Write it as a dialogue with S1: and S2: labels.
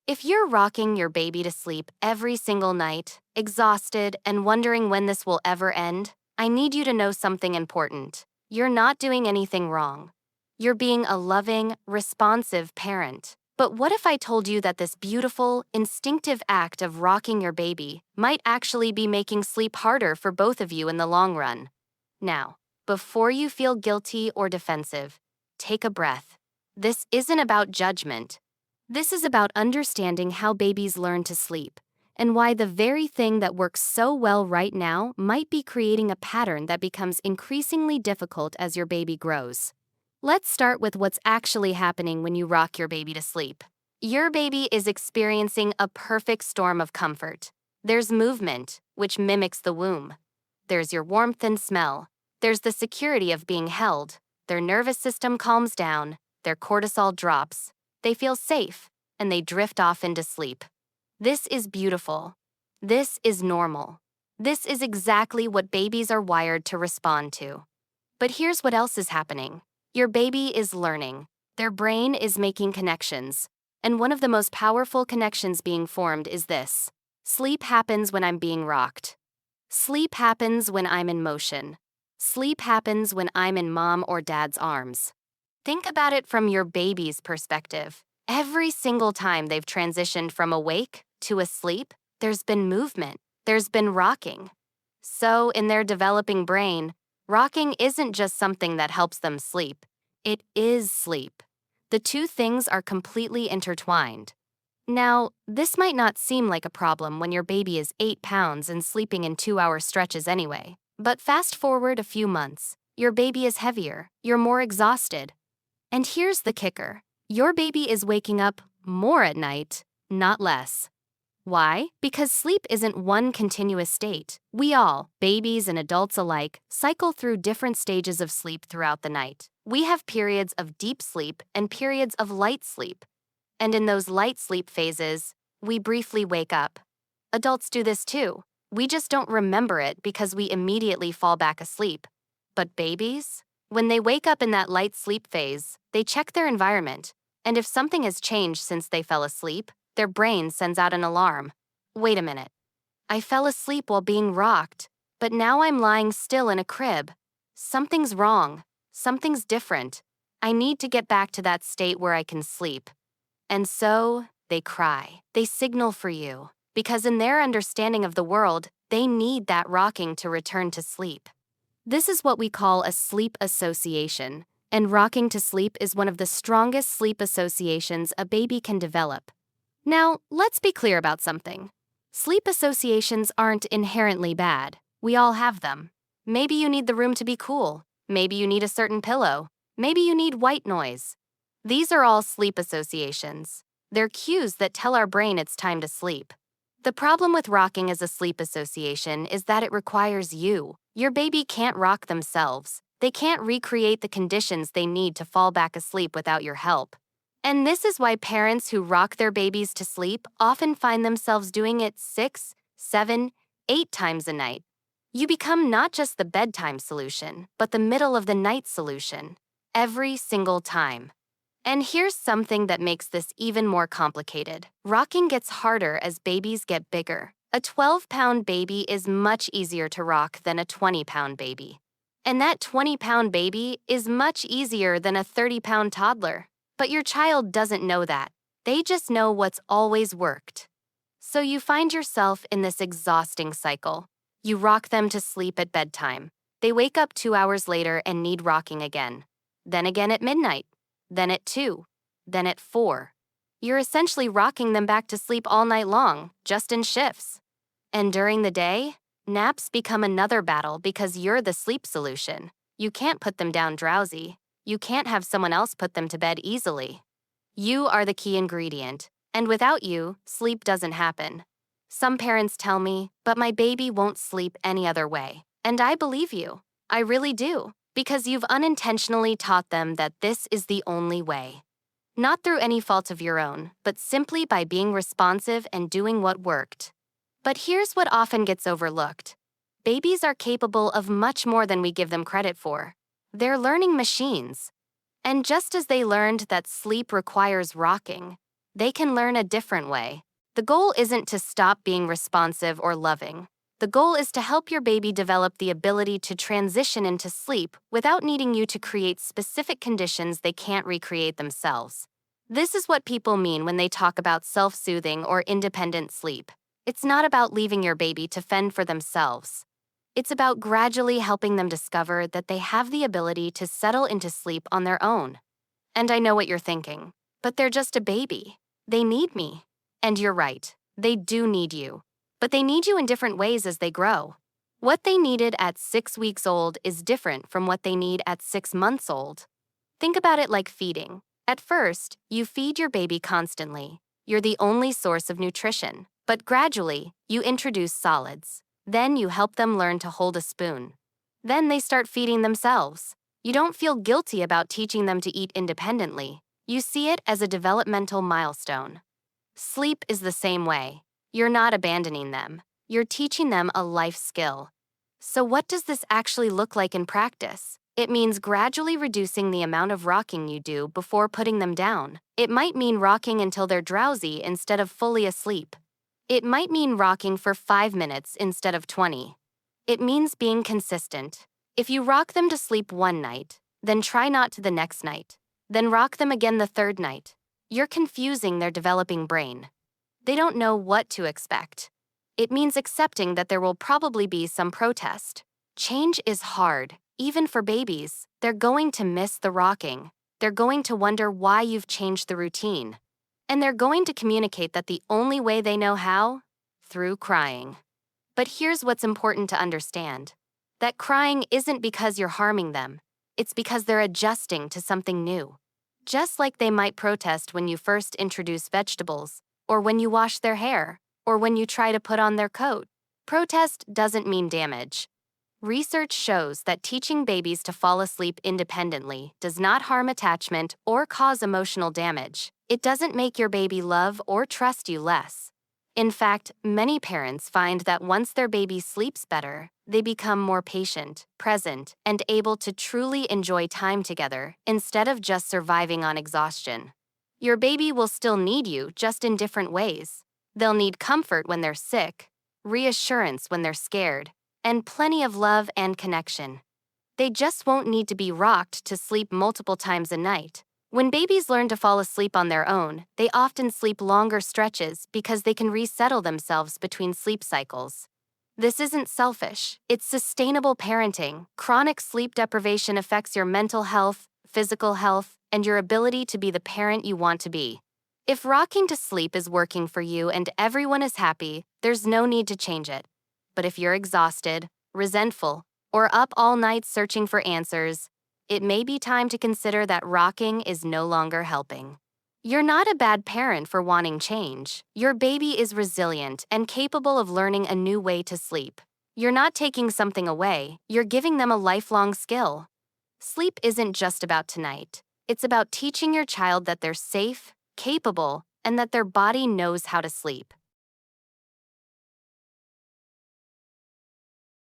S1: If you're rocking your baby to sleep every single night, exhausted and wondering when this will ever end, I need you to know something important. You're not doing anything wrong. You're being a loving, responsive parent. But what if I told you that this beautiful, instinctive act of rocking your baby might actually be making sleep harder for both of you in the long run? Now, before you feel guilty or defensive, take a breath. This isn't about judgment. This is about understanding how babies learn to sleep, and why the very thing that works so well right now might be creating a pattern that becomes increasingly difficult as your baby grows. Let's start with what's actually happening when you rock your baby to sleep. Your baby is experiencing a perfect storm of comfort. There's movement, which mimics the womb. There's your warmth and smell. There's the security of being held. Their nervous system calms down. Their cortisol drops. They feel safe, and they drift off into sleep. This is beautiful. This is normal. This is exactly what babies are wired to respond to. But here's what else is happening. Your baby is learning. Their brain is making connections. And one of the most powerful connections being formed is this. Sleep happens when I'm being rocked. Sleep happens when I'm in motion. Sleep happens when I'm in mom or dad's arms. Think about it from your baby's perspective. Every single time they've transitioned from awake to asleep, there's been movement. There's been rocking. So, in their developing brain, rocking isn't just something that helps them sleep. It is sleep. The two things are completely intertwined. Now, this might not seem like a problem when your baby is 8 pounds and sleeping in 2-hour stretches anyway. But fast forward a few months, your baby is heavier, you're more exhausted. And here's the kicker. Your baby is waking up more at night, not less. Why? Because sleep isn't one continuous state. We all, babies and adults alike, cycle through different stages of sleep throughout the night. We have periods of deep sleep and periods of light sleep. And in those light sleep phases, we briefly wake up. Adults do this too. We just don't remember it because we immediately fall back asleep. But babies? When they wake up in that light sleep phase, they check their environment. And if something has changed since they fell asleep, their brain sends out an alarm. Wait a minute. I fell asleep while being rocked, but now I'm lying still in a crib. Something's wrong. Something's different. I need to get back to that state where I can sleep. And so, they cry. They signal for you. Because in their understanding of the world, they need that rocking to return to sleep. This is what we call a sleep association, and rocking to sleep is one of the strongest sleep associations a baby can develop. Now, let's be clear about something. Sleep associations aren't inherently bad. We all have them. Maybe you need the room to be cool. Maybe you need a certain pillow. Maybe you need white noise. These are all sleep associations. They're cues that tell our brain it's time to sleep. The problem with rocking as a sleep association is that it requires you. Your baby can't rock themselves. They can't recreate the conditions they need to fall back asleep without your help. And this is why parents who rock their babies to sleep often find themselves doing it 6, 7, 8 times a night. You become not just the bedtime solution, but the middle of the night solution. Every single time. And here's something that makes this even more complicated. Rocking gets harder as babies get bigger. A 12-pound baby is much easier to rock than a 20-pound baby. And that 20-pound baby is much easier than a 30-pound toddler. But your child doesn't know that. They just know what's always worked. So you find yourself in this exhausting cycle. You rock them to sleep at bedtime. They wake up 2 hours later and need rocking again. Then again at midnight. Then at 2. Then at 4. You're essentially rocking them back to sleep all night long, just in shifts. And during the day, naps become another battle because you're the sleep solution. You can't put them down drowsy. You can't have someone else put them to bed easily. You are the key ingredient, and without you, sleep doesn't happen. Some parents tell me, but my baby won't sleep any other way. And I believe you. I really do. Because you've unintentionally taught them that this is the only way. Not through any fault of your own, but simply by being responsive and doing what worked. But here's what often gets overlooked. Babies are capable of much more than we give them credit for. They're learning machines. And just as they learned that sleep requires rocking, they can learn a different way. The goal isn't to stop being responsive or loving. The goal is to help your baby develop the ability to transition into sleep without needing you to create specific conditions they can't recreate themselves. This is what people mean when they talk about self-soothing or independent sleep. It's not about leaving your baby to fend for themselves. It's about gradually helping them discover that they have the ability to settle into sleep on their own. And I know what you're thinking, but they're just a baby. They need me. And you're right, they do need you. But they need you in different ways as they grow. What they needed at 6 weeks old is different from what they need at 6 months old. Think about it like feeding. At first, you feed your baby constantly. You're the only source of nutrition. But gradually, you introduce solids. Then you help them learn to hold a spoon. Then they start feeding themselves. You don't feel guilty about teaching them to eat independently. You see it as a developmental milestone. Sleep is the same way. You're not abandoning them. You're teaching them a life skill. So what does this actually look like in practice? It means gradually reducing the amount of rocking you do before putting them down. It might mean rocking until they're drowsy instead of fully asleep. It might mean rocking for 5 minutes instead of 20. It means being consistent. If you rock them to sleep one night, then try not to the next night, then rock them again the third night, you're confusing their developing brain. They don't know what to expect. It means accepting that there will probably be some protest. Change is hard, even for babies. They're going to miss the rocking. They're going to wonder why you've changed the routine. And they're going to communicate that the only way they know how? Through crying. But here's what's important to understand. That crying isn't because you're harming them. It's because they're adjusting to something new. Just like they might protest when you first introduce vegetables, or when you wash their hair, or when you try to put on their coat. Protest doesn't mean damage. Research shows that teaching babies to fall asleep independently does not harm attachment or cause emotional damage. It doesn't make your baby love or trust you less. In fact, many parents find that once their baby sleeps better, they become more patient, present, and able to truly enjoy time together instead of just surviving on exhaustion. Your baby will still need you, just in different ways. They'll need comfort when they're sick, reassurance when they're scared, and plenty of love and connection. They just won't need to be rocked to sleep multiple times a night. When babies learn to fall asleep on their own, they often sleep longer stretches because they can resettle themselves between sleep cycles. This isn't selfish, it's sustainable parenting. Chronic sleep deprivation affects your mental health, physical health, and your ability to be the parent you want to be. If rocking to sleep is working for you and everyone is happy, there's no need to change it. But if you're exhausted, resentful, or up all night searching for answers, it may be time to consider that rocking is no longer helping. You're not a bad parent for wanting change. Your baby is resilient and capable of learning a new way to sleep. You're not taking something away, you're giving them a lifelong skill. Sleep isn't just about tonight. It's about teaching your child that they're safe, capable, and that their body knows how to sleep.